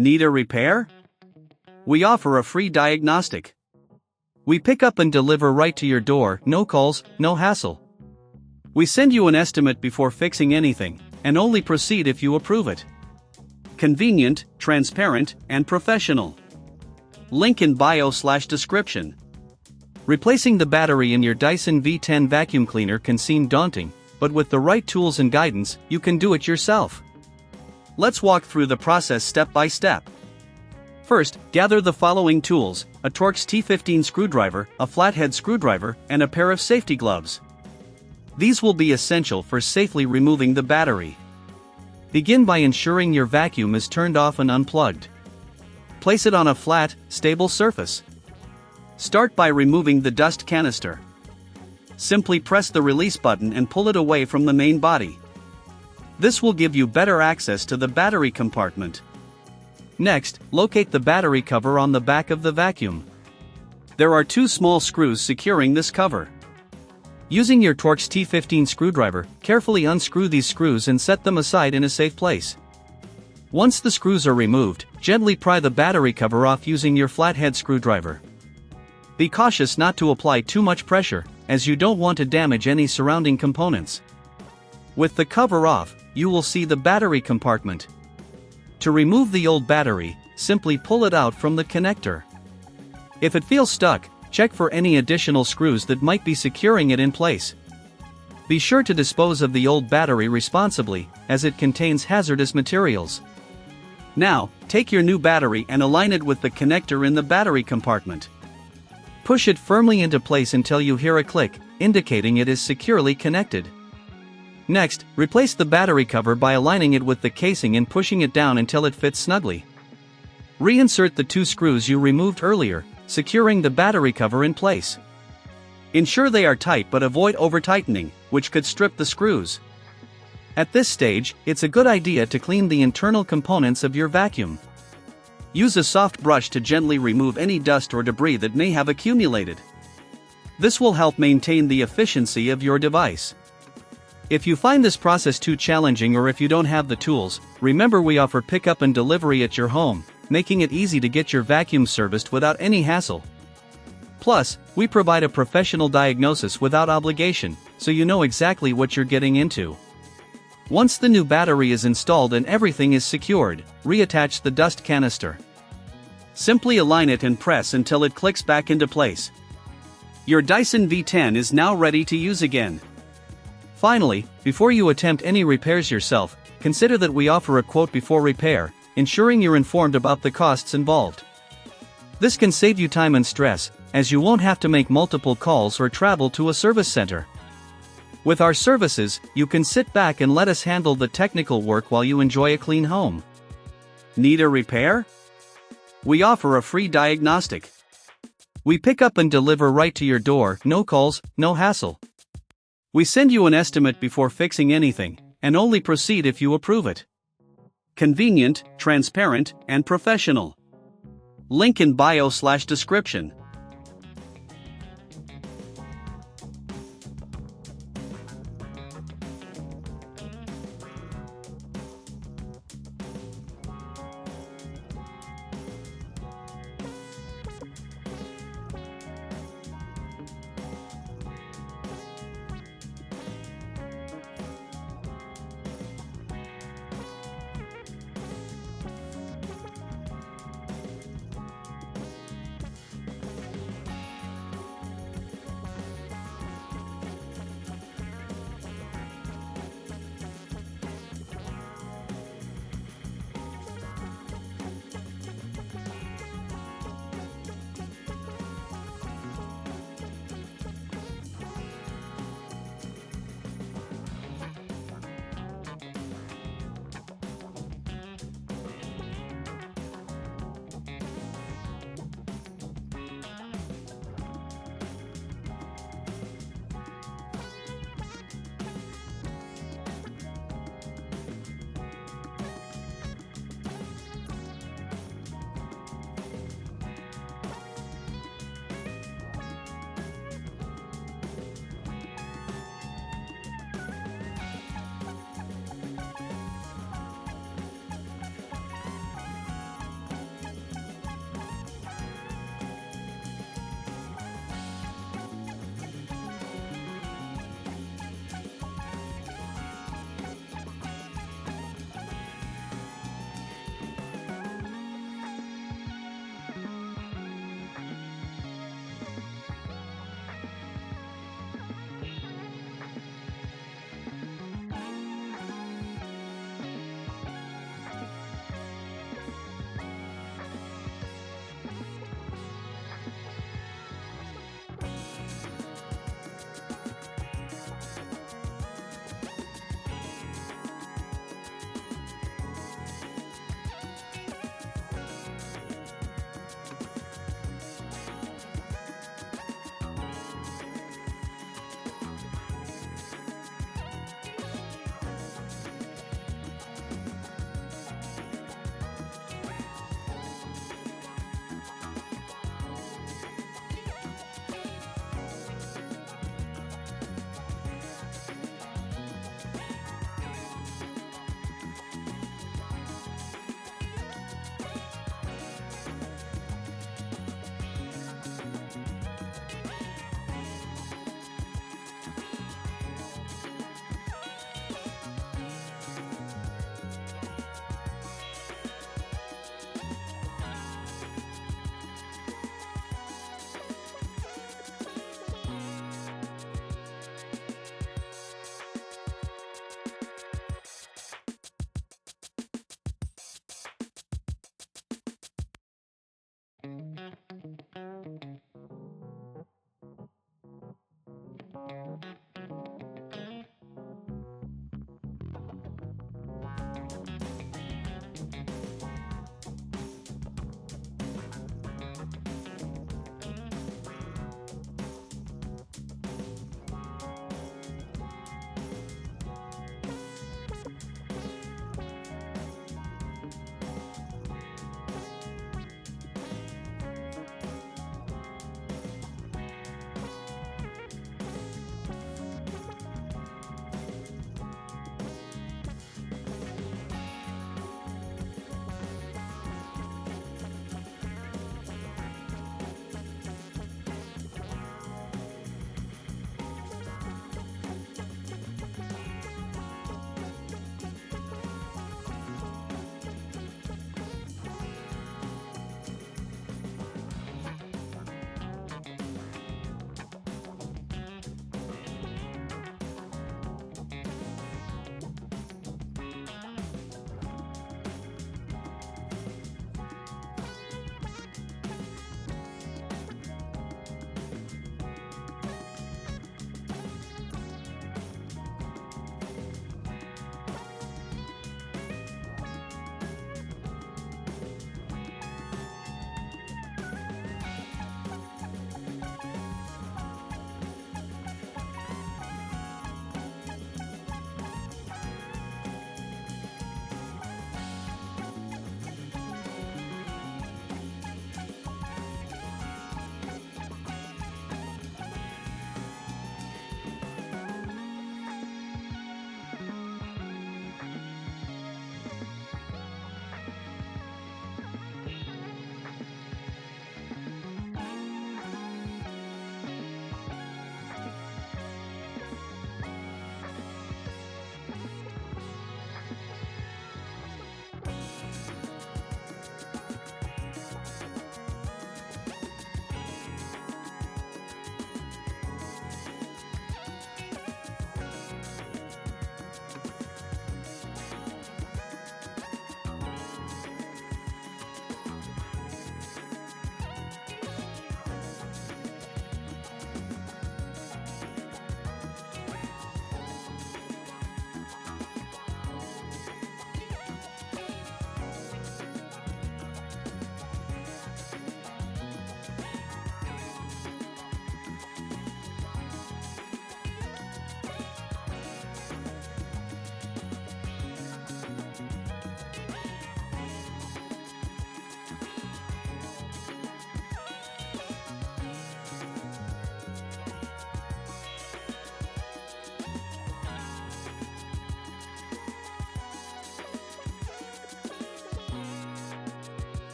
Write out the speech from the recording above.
Need a repair? We offer a free diagnostic. We pick up and deliver right to your door, no calls, no hassle. We send you an estimate before fixing anything, and only proceed if you approve it. Convenient, transparent, and professional. Link in bio/description. Replacing the battery in your Dyson V10 vacuum cleaner can seem daunting, but with the right tools and guidance, you can do it yourself. Let's walk through the process step by step. First, gather the following tools: a Torx T15 screwdriver, a flathead screwdriver, and a pair of safety gloves. These will be essential for safely removing the battery. Begin by ensuring your vacuum is turned off and unplugged. Place it on a flat, stable surface. Start by removing the dust canister. Simply press the release button and pull it away from the main body. This will give you better access to the battery compartment. Next, locate the battery cover on the back of the vacuum. There are two small screws securing this cover. Using your Torx T15 screwdriver, carefully unscrew these screws and set them aside in a safe place. Once the screws are removed, gently pry the battery cover off using your flathead screwdriver. Be cautious not to apply too much pressure, as you don't want to damage any surrounding components. With the cover off, you will see the battery compartment. To remove the old battery, simply pull it out from the connector. If it feels stuck, check for any additional screws that might be securing it in place. Be sure to dispose of the old battery responsibly, as it contains hazardous materials. Now, take your new battery and align it with the connector in the battery compartment. Push it firmly into place until you hear a click, indicating it is securely connected. Next, replace the battery cover by aligning it with the casing and pushing it down until it fits snugly. Reinsert the two screws you removed earlier, securing the battery cover in place. Ensure they are tight but avoid over-tightening, which could strip the screws. At this stage, it's a good idea to clean the internal components of your vacuum. Use a soft brush to gently remove any dust or debris that may have accumulated. This will help maintain the efficiency of your device. If you find this process too challenging or if you don't have the tools, remember we offer pickup and delivery at your home, making it easy to get your vacuum serviced without any hassle. Plus, we provide a professional diagnosis without obligation, so you know exactly what you're getting into. Once the new battery is installed and everything is secured, reattach the dust canister. Simply align it and press until it clicks back into place. Your Dyson V10 is now ready to use again. Finally, before you attempt any repairs yourself, consider that we offer a quote before repair, ensuring you're informed about the costs involved. This can save you time and stress, as you won't have to make multiple calls or travel to a service center. With our services, you can sit back and let us handle the technical work while you enjoy a clean home. Need a repair? We offer a free diagnostic. We pick up and deliver right to your door, no calls, no hassle. We send you an estimate before fixing anything, and only proceed if you approve it. Convenient, transparent, and professional. Link in bio/description.